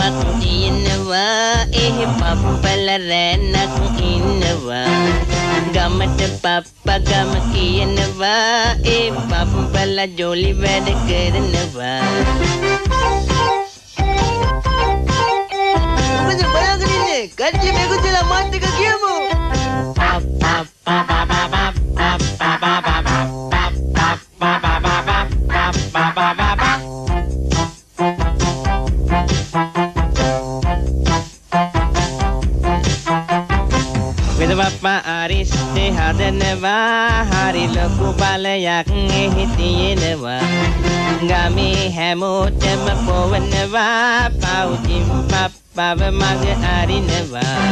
ගමක් තියෙනවා ඒ පප්පල රැන්නක් ඉන්නවා ගමට පප්පා ගම කියනවා ඒ පප්පල ජොලි වැඩ කරනවා මොකද බලාගෙන ඉන්නේ කට්ටිය මේකදලා මාත් එක කියමු Papa Ariste හදනවා හරි ලොකු බලයක් එහි තියෙනවා ගමේ හැමෝටම පොවනවා පවුතින් පප්පව මග අරිනවා